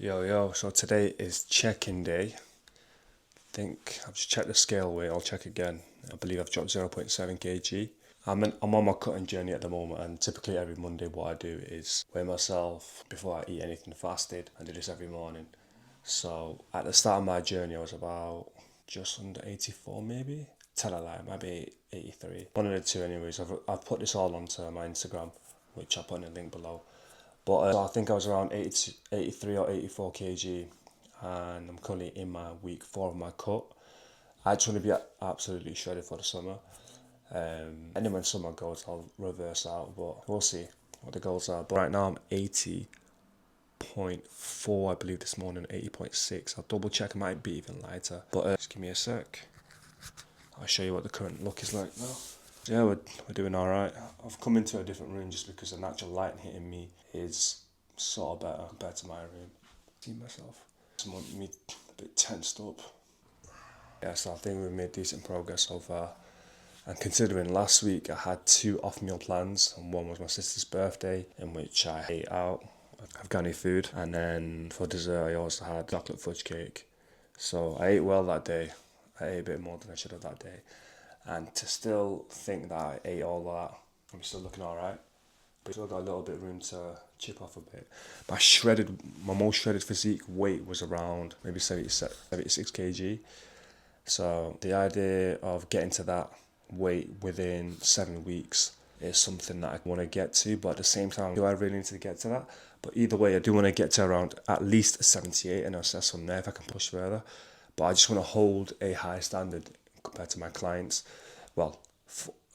Yo, so today is check-in day. I've just checked the scale weight, I'll check again. I believe I've dropped 0.7 kg. I'm on my cutting journey at the moment, and typically every Monday what I do is weigh myself before I eat anything fasted. I do this every morning. So at the start of my journey I was about just under 84 maybe. Tell a lie, maybe 83. One of the two anyways. I've put this all onto my Instagram, which I'll put in the link below. But I think I was around 83 or 84 kg, and I'm currently in my week 4 of my cut. I just want to be absolutely shredded for the summer. And then when summer goes, I'll reverse out, but we'll see what the goals are. But right now I'm 80.4, I believe this morning, 80.6. I'll double check, it might be even lighter. But just give me a sec. I'll show you what the current look is like now. Yeah, we're doing alright. I've come into a different room just because the natural light hitting me is sort of better compared to my room. See myself. Me a bit tensed up. Yeah, so I think we've made decent progress so far. And considering last week I had 2 off-meal plans, and one was my sister's birthday, in which I ate out Afghani food, and then for dessert I also had chocolate fudge cake. So I ate well that day. I ate a bit more than I should have that day. And to still think that I ate all that, I'm still looking alright. But still got a little bit of room to chip off a bit. My most shredded physique weight was around maybe 76 kg. So the idea of getting to that weight within 7 weeks is something that I want to get to. But at the same time, do I really need to get to that? But either way, I do want to get to around at least 78 and assess from there if I can push further. But I just want to hold a high standard compared to my clients. Well,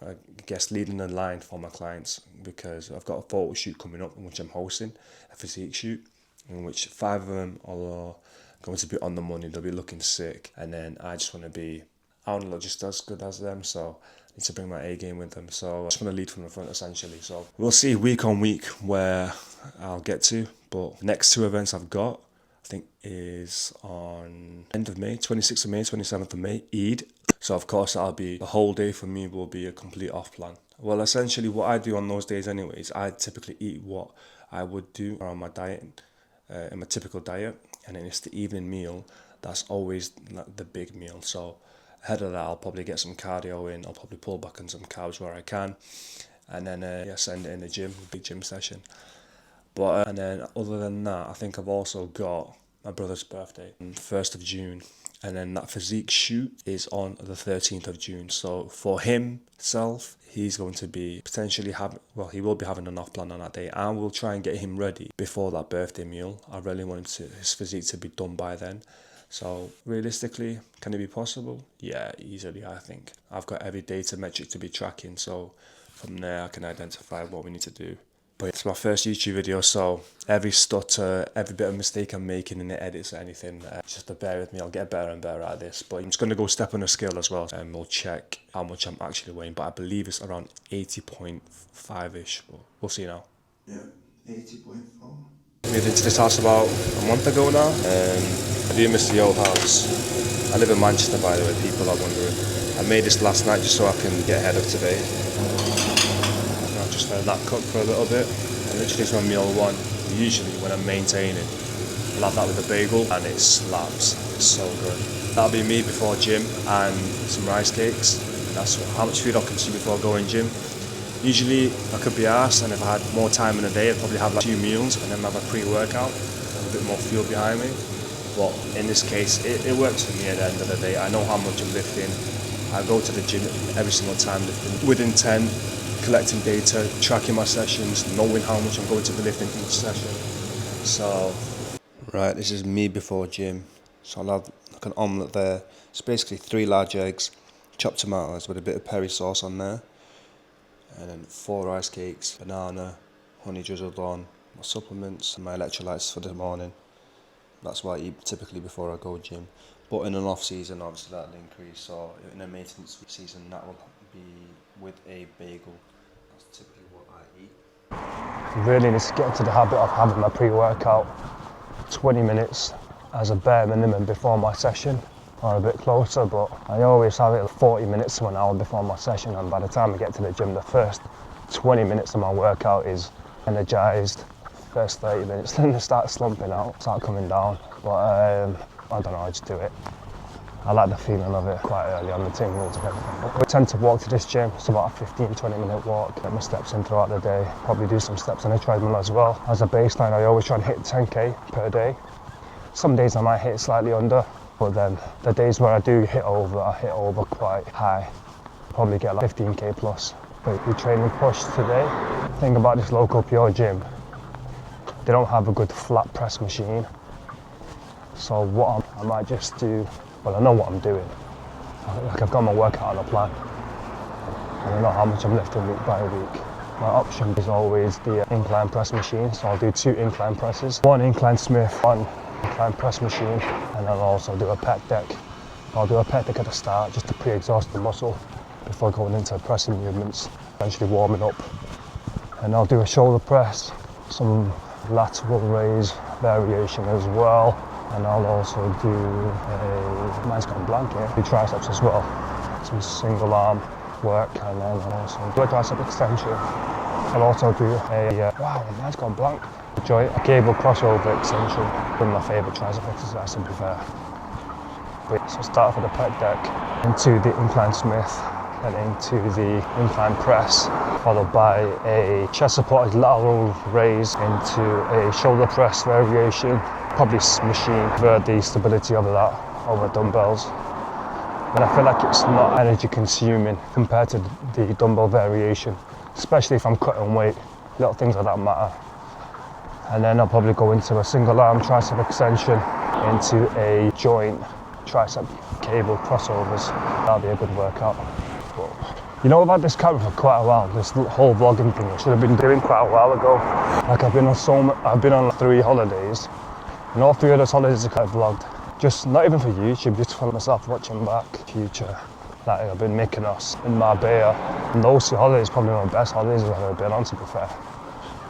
I guess leading the line for my clients, because I've got a photo shoot coming up in which I'm hosting, a physique shoot, in which 5 of them are going to be on the money. They'll be looking sick, and then I just want to be, I want to look just as good as them, so I need to bring my A game with them. So I just want to lead from the front essentially. So we'll see week on week where I'll get to, but next 2 events I've got, I think, is on end of May, 26th of May, 27th of May, Eid. So of course that'll be, the whole day for me will be a complete off plan. Well, essentially what I do on those days anyways, I typically eat what I would do around my diet, in my typical diet, and then it's the evening meal that's always the big meal. So ahead of that I'll probably get some cardio in, I'll probably pull back on some carbs where I can, and then send it in the gym, big gym session. But and then other than that, I think I've also got my brother's birthday on 1st of June, and then that physique shoot is on the 13th of June. So for himself, he's going to be potentially he will be having an off plan on that day, and we'll try and get him ready before that birthday meal. I really want his physique to be done by then. So realistically, can it be possible? Yeah, easily, I think. I've got every data metric to be tracking, so from there I can identify what we need to do. But it's my first YouTube video, so every stutter, every bit of mistake I'm making in the edits or anything, just to bear with me. I'll get better and better at this. But I'm just going to go step on a scale as well, and we'll check how much I'm actually weighing. But I believe it's around 80.5-ish. We'll see now. Yeah, 80.4. Moved into this house about a month ago now. I do miss the old house. I live in Manchester, by the way, people are wondering. I made this last night just so I can get ahead of today. I'll just let that cook for a little bit. And literally it's my meal 1. Usually when I'm maintaining, I'll have that with a bagel, and it slaps. It's so good. That'll be me before gym, and some rice cakes. That's how much food I'll consume before going gym. Usually I could be arsed, and if I had more time in the day I'd probably have like 2 meals and then have a pre-workout, have a bit more fuel behind me. But in this case it works for me at the end of the day. I know how much I'm lifting. I go to the gym every single time lifting with intent, collecting data, tracking my sessions, knowing how much I'm going to be lifting each session. So right, this is me before gym. So I'll have like an omelette there. It's basically 3 large eggs, chopped tomatoes with a bit of peri sauce on there, and then 4 rice cakes, banana, honey drizzled on, my supplements and my electrolytes for the morning. That's what I eat typically before I go gym. But in an off season, obviously that'll increase. So in a maintenance season, that will be with a bagel. That's typically what I eat. Really need to get into the habit of having my pre-workout 20 minutes as a bare minimum before my session, or a bit closer, but I always have it 40 minutes to an hour before my session, and by the time I get to the gym, the first 20 minutes of my workout is energized, first 30 minutes, then they start slumping out, start coming down. But I don't know, I just do it. I like the feeling of it quite early on, the tingles and everything. We tend to walk to this gym. It's about a 15-20 minute walk. Get my steps in throughout the day. Probably do some steps on the treadmill as well. As a baseline, I always try and hit 10k per day. Some days I might hit slightly under, but then the days where I do hit over, I hit over quite high. Probably get like 15k plus. But we training push today. The thing about this local Pure gym, they don't have a good flat press machine. So what I might just do, well, I know what I'm doing. Like I've got my workout on a plan. And I know how much I'm lifting week by week. My option is always the incline press machine. So I'll do 2 incline presses. 1 incline Smith, 1 incline press machine. And then I'll also do a pec deck. I'll do a pec deck at the start just to pre-exhaust the muscle before going into pressing movements, eventually warming up. And I'll do a shoulder press, some lateral raise variation as well. And I'll also do mine's gone blank here, do triceps as well. Some single arm work, and then I'll also do a tricep extension. I'll also do wow, mine's gone blank. Enjoy a cable crossover extension, one of my favourite tricep exercises to be fair. So start off with the pec deck, into the incline Smith, then into the incline press, followed by a chest supported lateral raise into a shoulder press variation. Probably machine for the stability of that over dumbbells. But I feel like it's not energy consuming compared to the dumbbell variation, especially if I'm cutting weight. Little things like that matter. And then I'll probably go into a single arm tricep extension into a joint tricep cable crossovers. That'll be a good workout. But, you know, I've had this camera for quite a while. This whole vlogging thing I should have been doing quite a while ago. Like I've been on 3 holidays. And all 3 of those holidays I could have vlogged. Just not even for YouTube, just for myself watching back. Future. Like I've been Mykonos in Marbella. And those 2 holidays probably one of the best holidays I've ever been on, to be fair.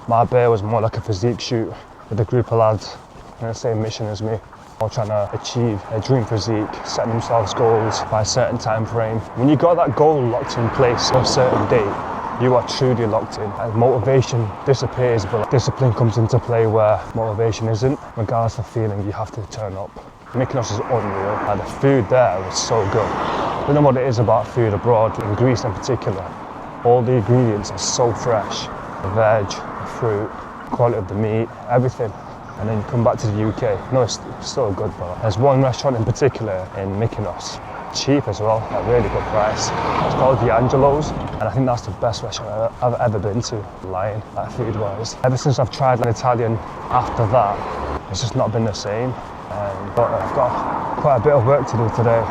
Marbella was more like a physique shoot with a group of lads on the same mission as me. All trying to achieve a dream physique, setting themselves goals by a certain time frame. When you got that goal locked in place for a certain date, you are truly locked in. And motivation disappears, but discipline comes into play where motivation isn't. Regardless of feeling, you have to turn up. Mykonos is unreal. And the food there was so good. I don't know what it is about food abroad, in Greece in particular. All the ingredients are so fresh. The veg, the fruit, quality of the meat, everything. And then you come back to the UK. No, it's still good, but there's one restaurant in particular in Mykonos. Cheap as well, at a really good price. It's called the Angelo's, and I think that's the best restaurant I've ever been to, lying, like food-wise. Ever since I've tried an Italian after that, it's just not been the same. But I've got quite a bit of work to do today.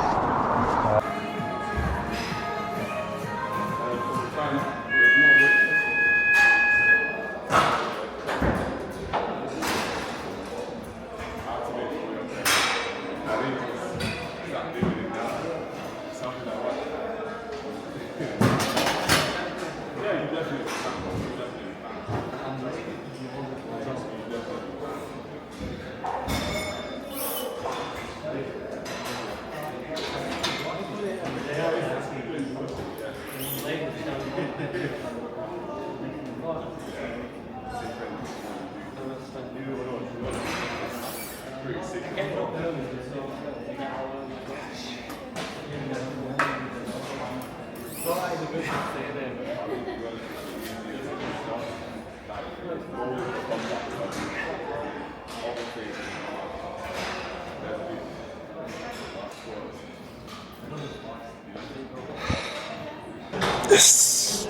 Yes.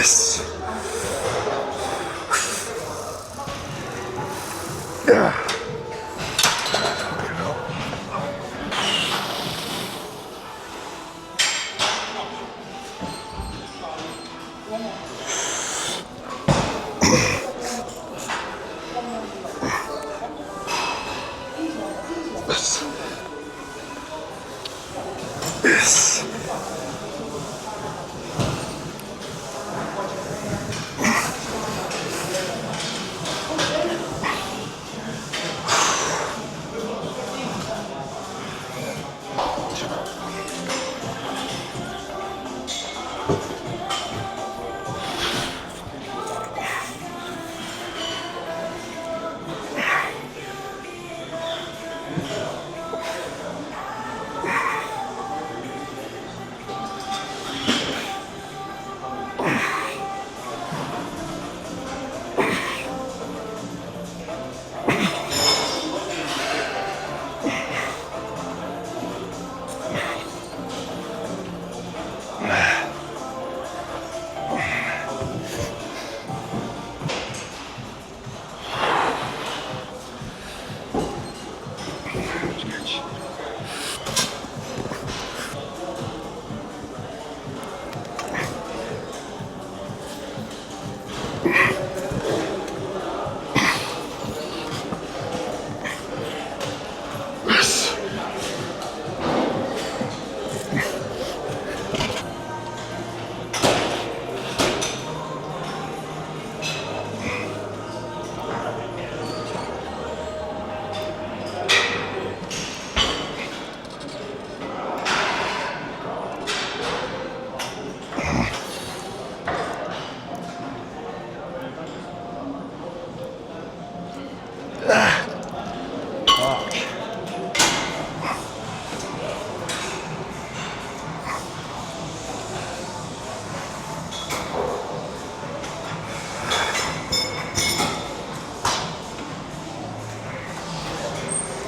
Yes. Yeah.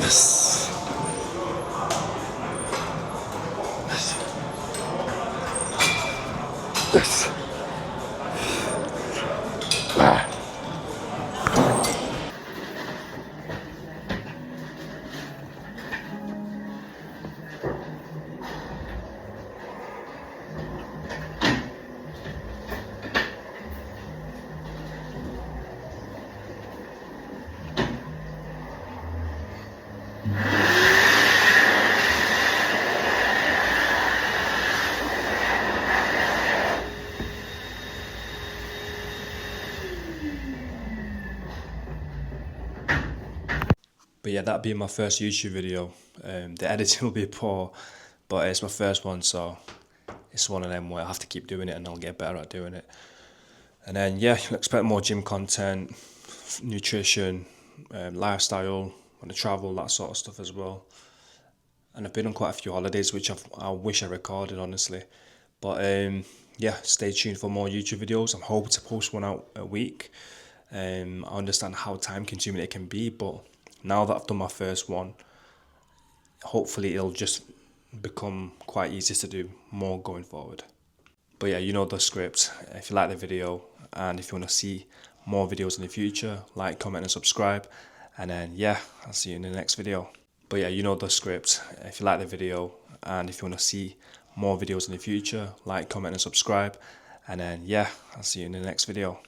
Yes. Yes. Yes. But yeah, that'd be my first YouTube video. The editing will be poor, but it's my first one, so it's one of them where I have to keep doing it and I'll get better at doing it. And then yeah, you'll expect more gym content, nutrition, lifestyle, want to travel, that sort of stuff as well. And I've been on quite a few holidays, which I wish I recorded, honestly. But yeah, stay tuned for more YouTube videos. I'm hoping to post one out a week. I understand how time consuming it can be, but now that I've done my first one, hopefully it'll just become quite easy to do more going forward. But yeah, you know the script. If you like the video and if you want to see more videos in the future, like, comment and subscribe. And then yeah, I'll see you in the next video. But yeah, you know the script. If you like the video and if you want to see more videos in the future, like, comment and subscribe. And then yeah, I'll see you in the next video.